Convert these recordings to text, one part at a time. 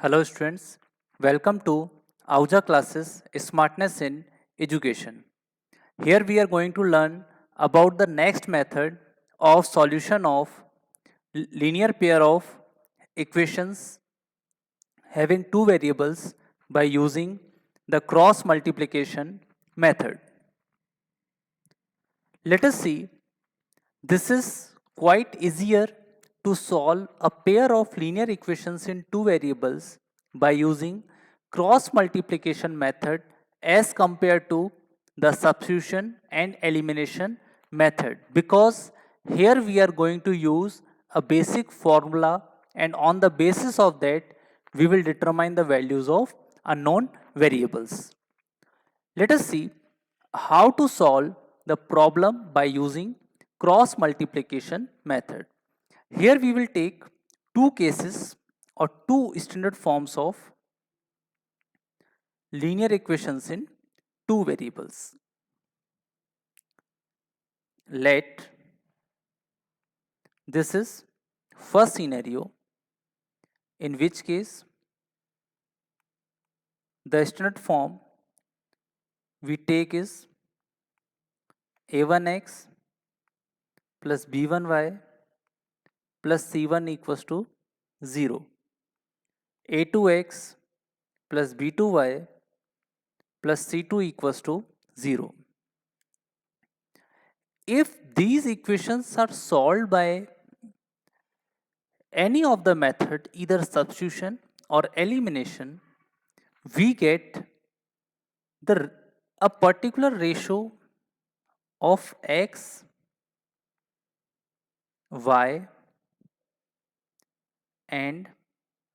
Hello students, welcome to Auja classes Smartness in Education. Here we are going to learn about the next method of solution of linear pair of equations having two variables by using the cross multiplication method. Let us see, this is quite easier to solve a pair of linear equations in two variables by using cross multiplication method as compared to the substitution and elimination method, because here we are going to use a basic formula, and on the basis of that we will determine the values of unknown variables. Let us see how to solve the problem by using cross multiplication method. Here we will take two cases or two standard forms of linear equations in two variables. Let this is first scenario, in which case the standard form we take is a1x plus b1y plus c1 equals to 0, a2x plus b2y plus c2 equals to 0. If these equations are solved by any of the method, either substitution or elimination, we get the a particular ratio of x, y and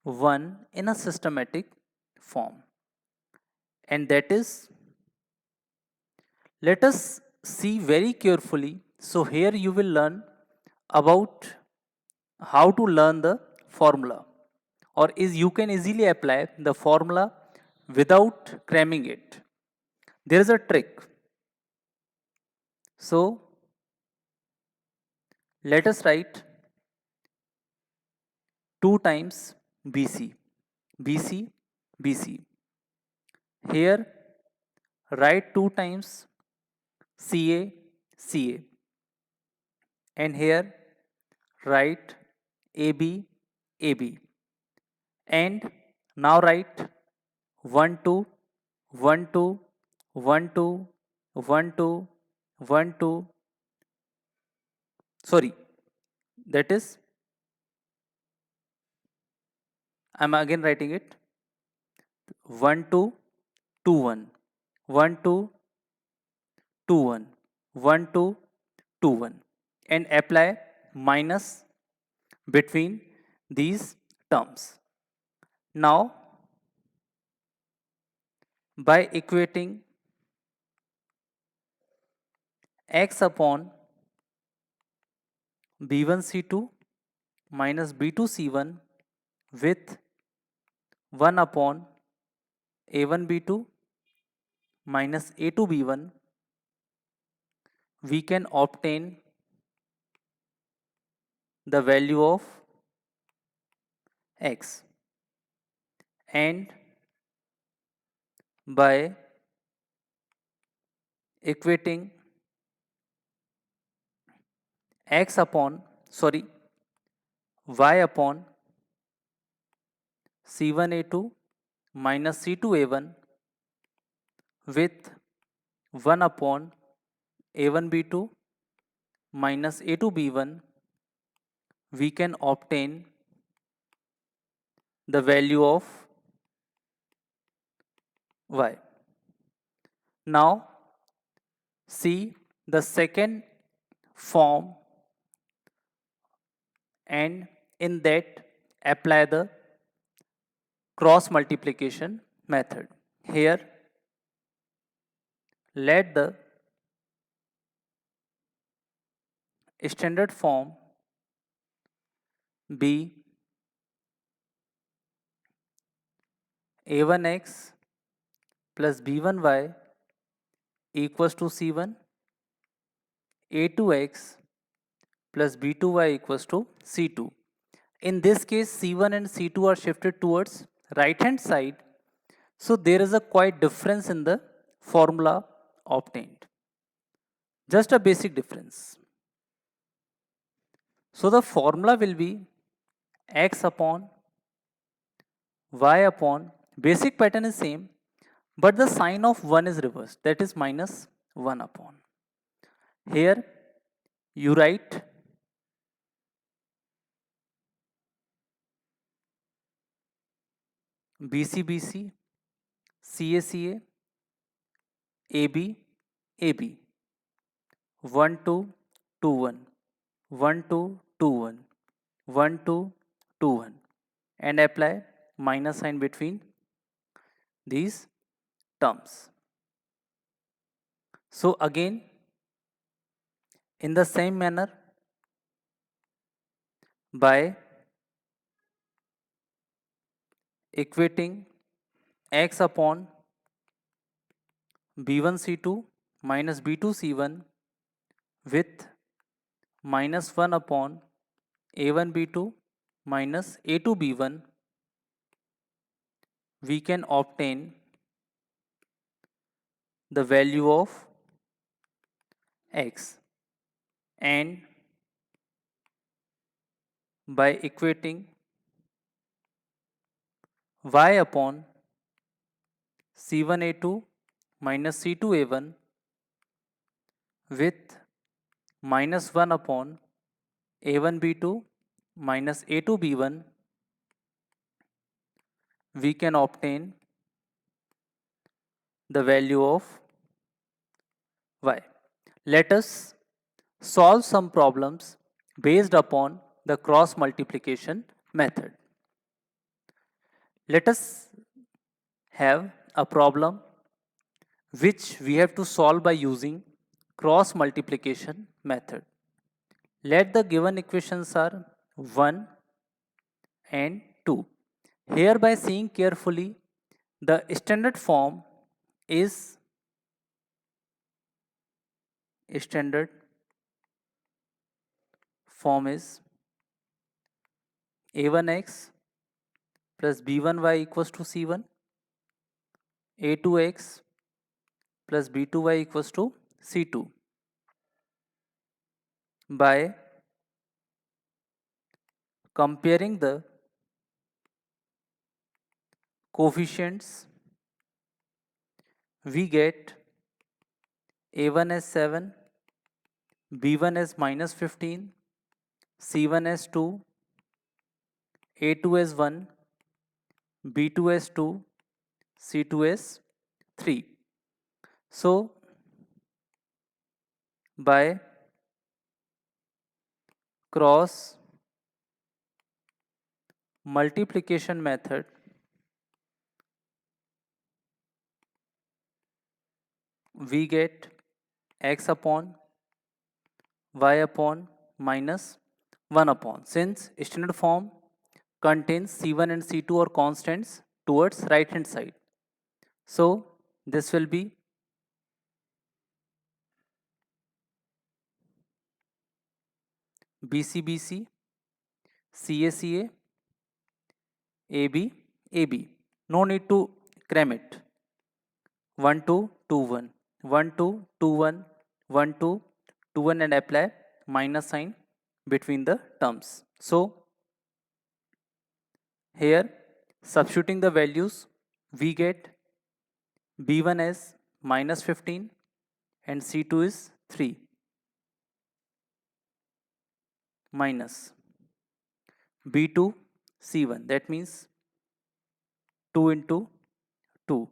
1 in a systematic form, and that is, let us see very carefully. So here you will learn about how to learn the formula, or is you can easily apply the formula without cramming it. There is a trick. So let us write 2 times BC, BC, BC. Here write 2 times CA, CA. And here write AB, AB. And now write 1, 2, 1, 2, 1, 2, 1, 2, 1, 2. Sorry, that is, I'm again writing it 1, 2, 2, 1, 1, 2, 2, 1, 1, 2, 2, 1, and apply minus between these terms. Now, by equating x upon b1 c2 minus b2 c1 with 1 upon a1 b2 minus a2 b1, we can obtain the value of x, and by equating x upon y upon c1 a2 minus c2 a1 with 1 upon a1 b2 minus a2 b1, we can obtain the value of y. Now see the second form, and in that apply the cross multiplication method. Here let the standard form be a1x plus b1y equals to c1, a2x plus b2y equals to c2. In this case, c1 and c2 are shifted towards right hand side, so there is a quite difference in the formula obtained. Just a basic difference. So the formula will be x upon y upon, basic pattern is same, but the sign of 1 is reversed, that is minus 1 upon. Here you write BC BC, CA CA, AB AB, 1 2 2 1, 1 2 2 1, 1 2 2 1, and apply minus sign between these terms. So again, in the same manner, by equating x upon b1 c2 minus b2 c1 with minus 1 upon a1 b2 minus a2 b1, we can obtain the value of x, and by equating y upon c1a2 minus c2a1 with minus 1 upon a1 b2 minus a2 b1, we can obtain the value of y. Let us solve some problems based upon the cross multiplication method. Let us have a problem which we have to solve by using cross multiplication method. Let the given equations are 1 and 2. Here, by seeing carefully, the standard form is a1x plus b1y equals to c1, a2x plus b2y equals to c2. By comparing the coefficients, we get a1 as 7, b1 as minus 15, c1 as 2, a2 as 1, b2 as 2, c2 as 3. So, by cross multiplication method, we get x upon y upon minus 1 upon. Since standard form contains c1 and c2 are constants towards right hand side, so this will be BC BC, CA CA, AB AB. No need to cram it. 1 2 2 1, 1 2 2 1, 1 2 2 1, and apply minus sign between the terms. So here, substituting the values, we get b1 as minus 15 and c2 is 3 minus b2 c1, that means 2 into 2.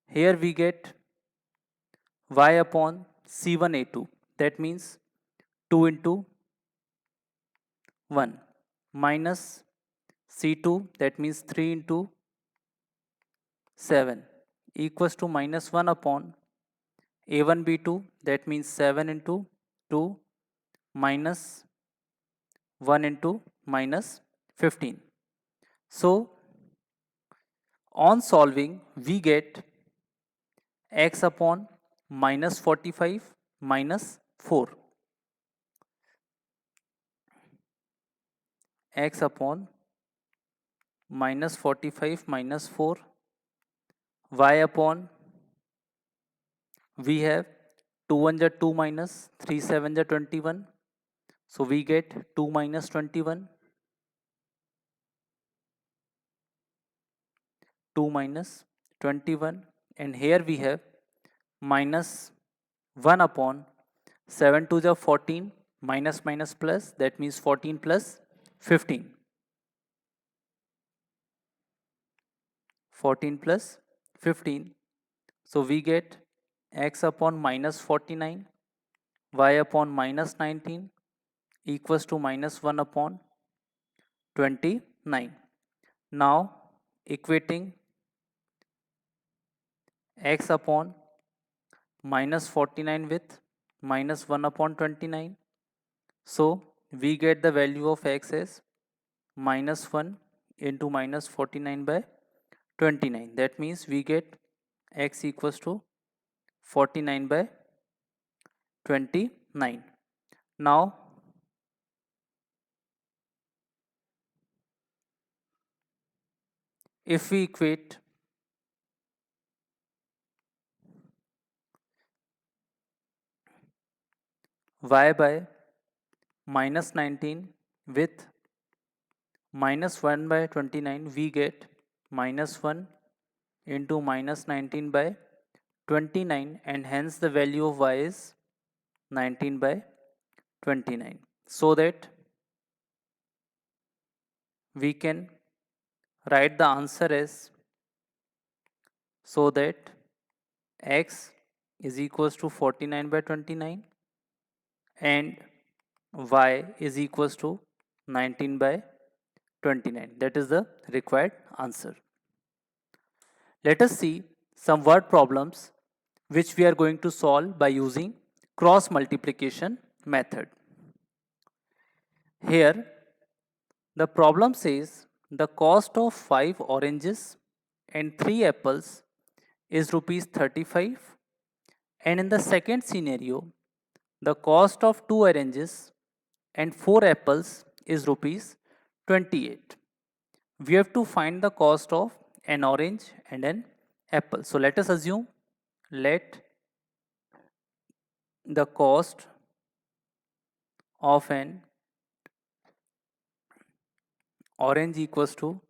Here we get y upon c1a2, that means 2 into 1 minus c2, that means 3 into 7 equals to minus 1 upon a1 b2, that means 7 into 2 minus 1 into minus 15. So on solving, we get x upon minus 45 minus 4, x upon minus 45 minus 4 y upon, we have 2 1 are 2 minus 3 7 are 21, so we get 2 minus 21, 2 minus 21, and here we have minus 1 upon 7 to the 14, minus minus plus, that means 14 plus 15, 14 plus 15, so we get x upon minus 49, y upon minus 19 equals to minus 1 upon 29. Now equating x upon minus 49 with minus 1 upon 29, so we get the value of x as minus 1 into minus 49 by 29. That means we get x equals to 49 by 29. Now if we equate y by minus 19 with minus 1 by 29, we get minus 1 into minus 19 by 29, and hence the value of y is 19 by 29. So that we can write the answer as, so that x is equals to 49 by 29 and y is equals to 19 by 29. That is the required answer. Let us see some word problems which we are going to solve by using cross multiplication method. Here the problem says the cost of 5 oranges and 3 apples is rupees 35, and in the second scenario the cost of 2 oranges and 4 apples is rupees 28. We have to find the cost of an orange and an apple. So let us assume, let the cost of an orange equals to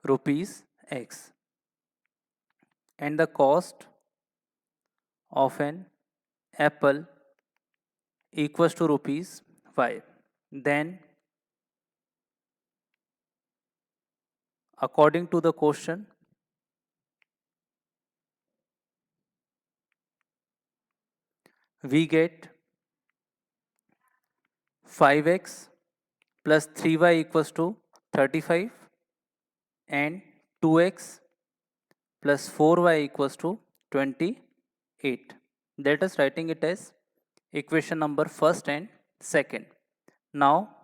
rupees x and the cost of an apple equals to rupees y. Then according to the question, we get 5x plus 3y equals to 35 and 2x plus 4y equals to 28. Let us writing it as equation number first and second. Now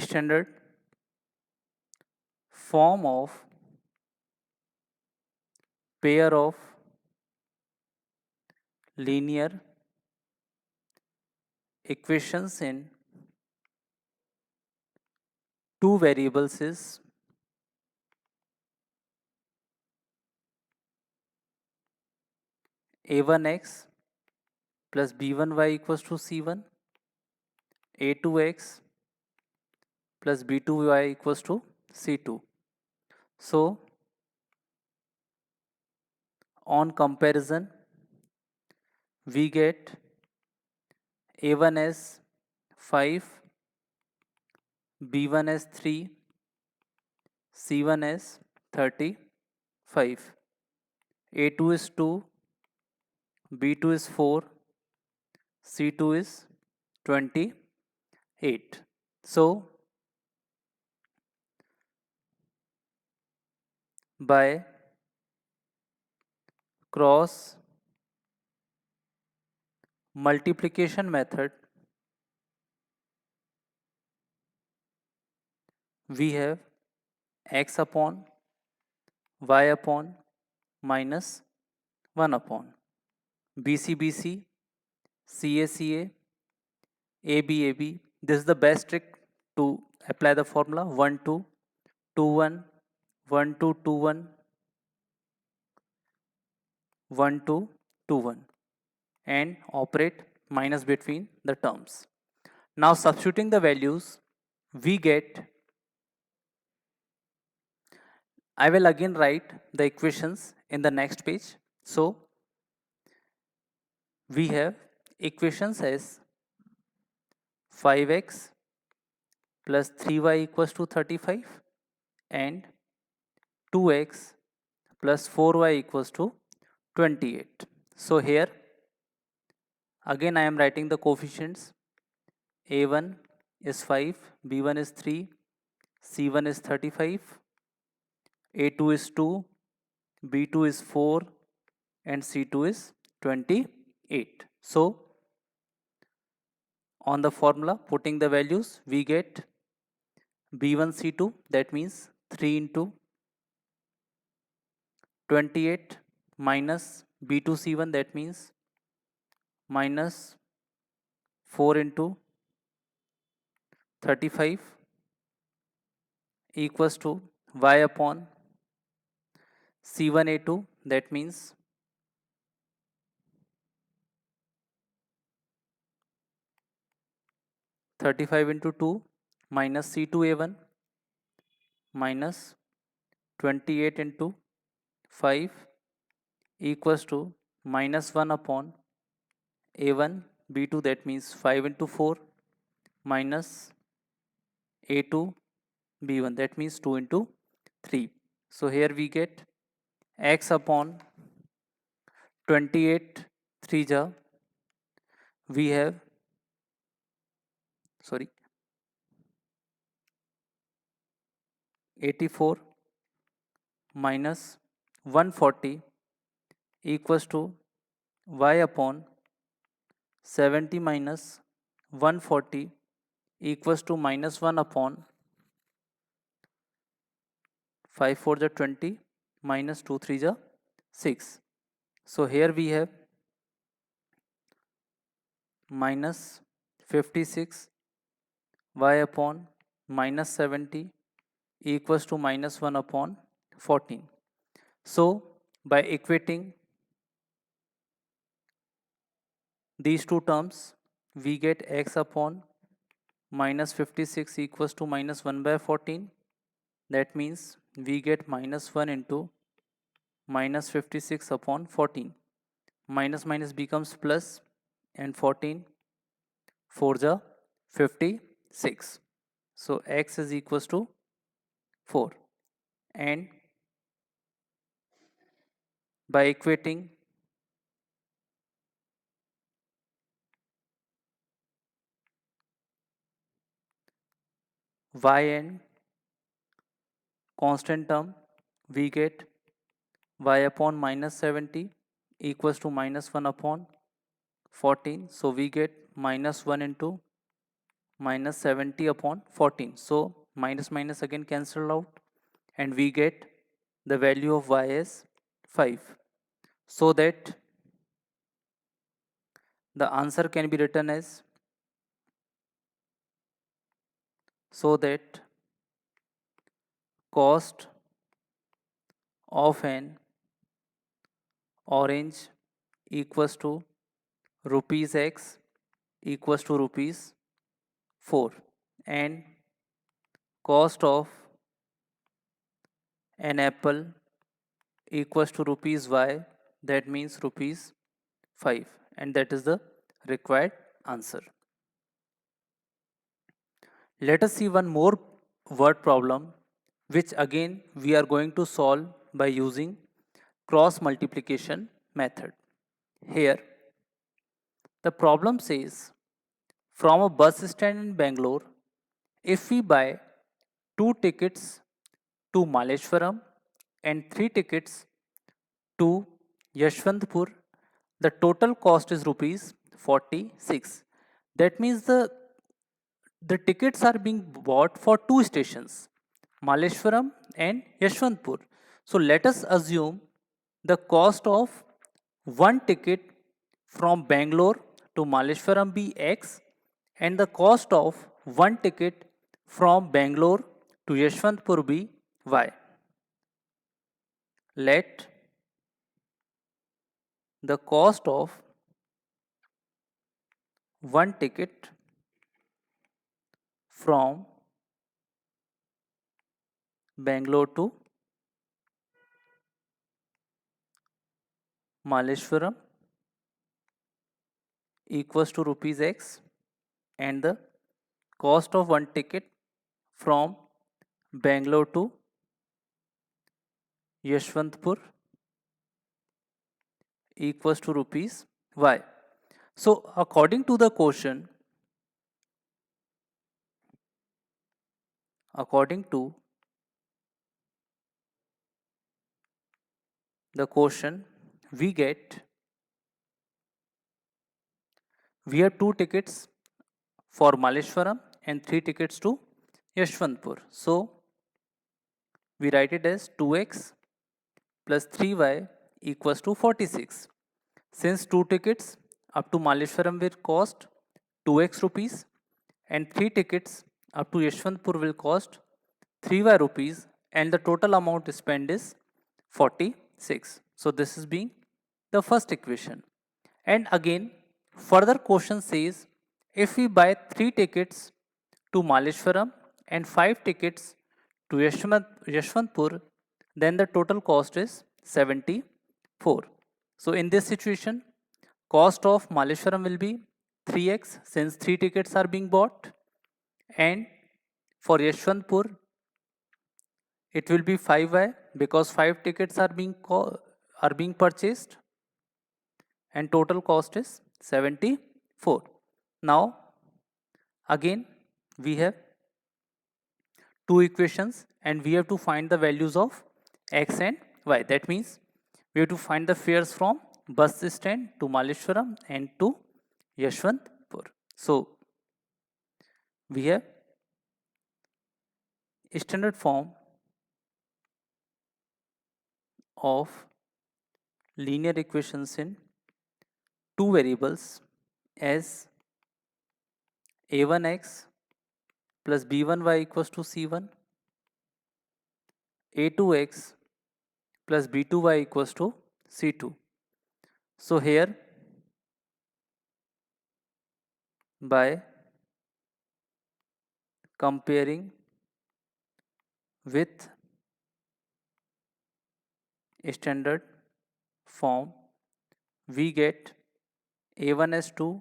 standard form of pair of linear equations in two variables is a1x plus b1y equals to c1, a2x plus b2y equals to c2. So on comparison, we get a1 as 5, b1 as 3, c1 as 35, a2 is 2, b2 is 4, c2 is 28. So by cross multiplication method, we have x upon y upon minus 1 upon BC, CA, AB. This is the best trick to apply the formula 1 2 2 1 1 2 2 1 1 2 2 1 and operate minus between the terms. Now substituting the values, we get, I will again write the equations in the next page. So we have equations as 5x plus 3y equals to 35 and 2x plus 4y equals to 28. So here again I am writing the coefficients. A1 is 5, B1 is 3, C1 is 35, A2 is 2, B2 is 4 and C2 is 28. So on the formula putting the values, we get B1 C2, that means 3 into 28 minus B2 C1, that means minus 4 into 35 equals to y upon C1A2, that means 35 into 2 minus C2A1 minus 28 into 5 equals to minus 1 upon A1 B2, that means 5 into 4 minus A2 B1, that means 2 into 3. So here we get x upon 28 3 ja, we have, sorry, 84 minus 140 equals to y upon 70 minus 140 equals to minus 1 upon 5 4 the 20 minus 2 3 the 6. So here we have minus 56 y upon minus 70 equals to minus 1 upon 14. So by equating these two terms, we get x upon minus 56 equals to minus 1 by 14. That means we get minus 1 into minus 56 upon 14. Minus minus becomes plus and 14 4 the 56. So x is equals to 4. And by equating y and constant term, we get y upon minus 70 equals to minus 1 upon 14. So we get minus 1 into minus 70 upon 14. So minus minus again cancelled out and we get the value of y as 5. So that the answer can be written as, so that cost of an orange equals to rupees x equals to rupees 4 and cost of an apple equals to rupees y, that means rupees 5, and that is the required answer. Let us see one more word problem, which again we are going to solve by using cross multiplication method. Here the problem says, from a bus stand in Bangalore, if we buy 2 tickets to Maleshwaram and 3 tickets to Yashwantpur, the total cost is rupees 46. That means the tickets are being bought for 2 stations, Maleshwaram and Yashwantpur. So let us assume the cost of one ticket from Bangalore to Maleshwaram be X and the cost of one ticket from Bangalore to Yeshwantpur be y. Let the cost of one ticket from Bangalore to Malleshwaram equals to rupees x, and the cost of one ticket from Bangalore to Yeshwantpur equals to rupees y. So according to the question, we get we have two tickets for Malleshwaram and three tickets to Yeshwantpur. So we write it as 2x plus 3y equals to 46. Since two tickets up to Malleshwaram will cost 2x rupees and three tickets up to Yeshwantpur will cost 3y rupees, and the total amount spent is 46. So this is being the first equation. And again, further question says if we buy 3 tickets to Malleshwaram and 5 tickets to Yeshwantpur, then the total cost is 74. So in this situation, cost of Malleshwaram will be 3x since 3 tickets are being bought, and for Yeshwantpur it will be 5y because 5 tickets are being purchased, and total cost is 74. Now again we have two equations and we have to find the values of x and y. That means we have to find the fares from bus stand to Malleshwaram and to Yeshwantpur. So we have standard form of linear equations in two variables as a1x plus b1y equals to c1, a2x plus b2y equals to c2. So here by comparing with standard form, we get a1 as 2,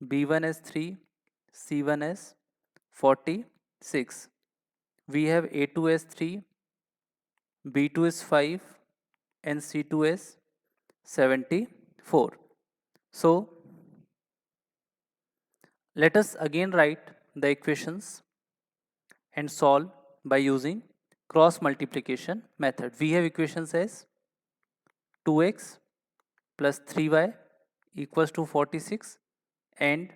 b1 as 3, c1 as 46. We have a2 as 3, b2 is 5, and c2 is 74. So let us again write the equations and solve by using cross multiplication method. We have equations as 2x plus 3y equals to 46 and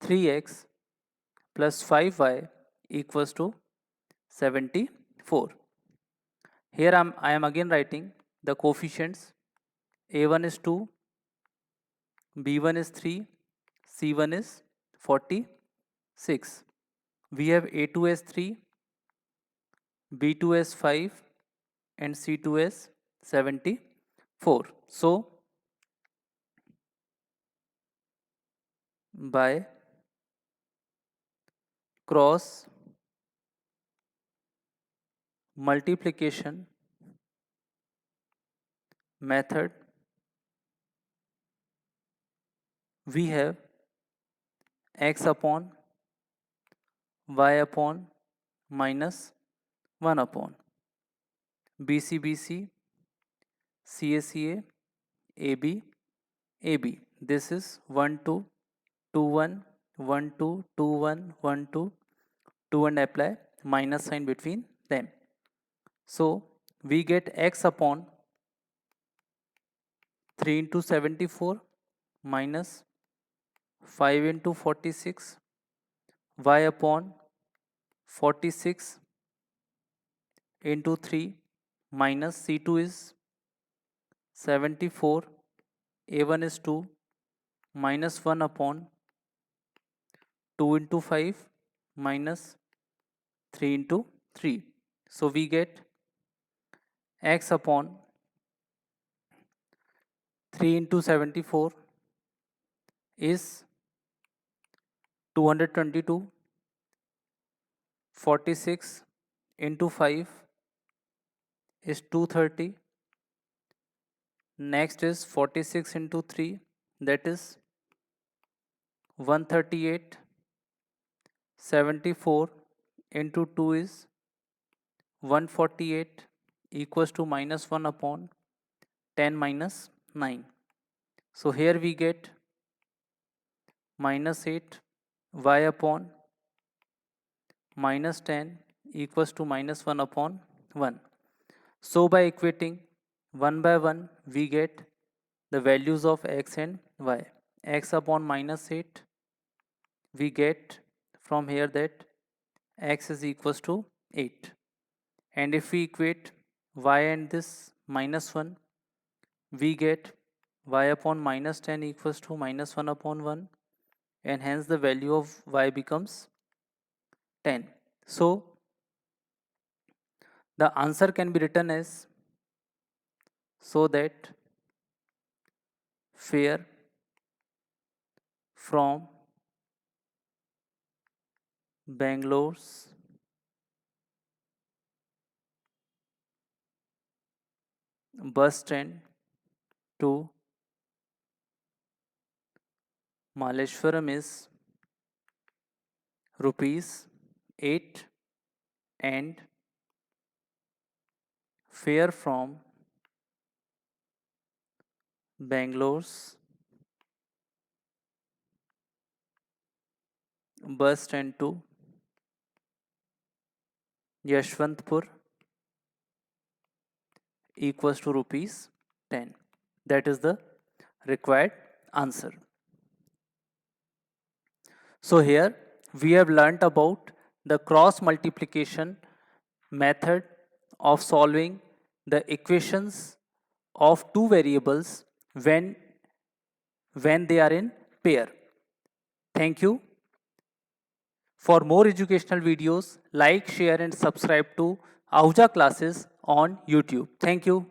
3x plus 5y equals to 74. Here I am again writing the coefficients. A1 is 2, B1 is 3, C1 is 46. We have A2 as 3, B2 as 5, and C2 as 74. So by cross multiplication method, we have x upon y upon minus 1 upon BC, CA, AB, AB. This is 1, 2, 2, 1, 1, 2, 2, 1, 1, 2, 2, and apply minus sign between them. So we get x upon 3 into 74 minus 5 into 46, y upon 46 into 3 minus C2 is 74, A1 is 2 minus 1 upon 2 into 5 minus 3 into 3. So we get x upon 3 into 74 is 222. 46 into 5 is 230. Next is 46 into 3, that is 138. 74 into 2 is 148 equals to minus 1 upon 10 minus 9. So here we get minus 8 y upon minus 10 equals to minus 1 upon 1. So by equating 1 by 1, we get the values of x and y. X upon minus 8, we get from here that x is equals to 8. And if we equate y and this minus 1, we get y upon minus 10 equals to minus 1 upon 1, and hence the value of y becomes 10. So the answer can be written as, so that fare from Bangalore's bus stand to Malleshwaram is rupees 8, and fare from Bangalore's bus stand to Yashwantpur equals to rupees 10. That is the required answer. So here we have learnt about the cross multiplication method of solving the equations of two variables when they are in pair. Thank you. For more educational videos, like, share and subscribe to Ahuja classes on YouTube. Thank you.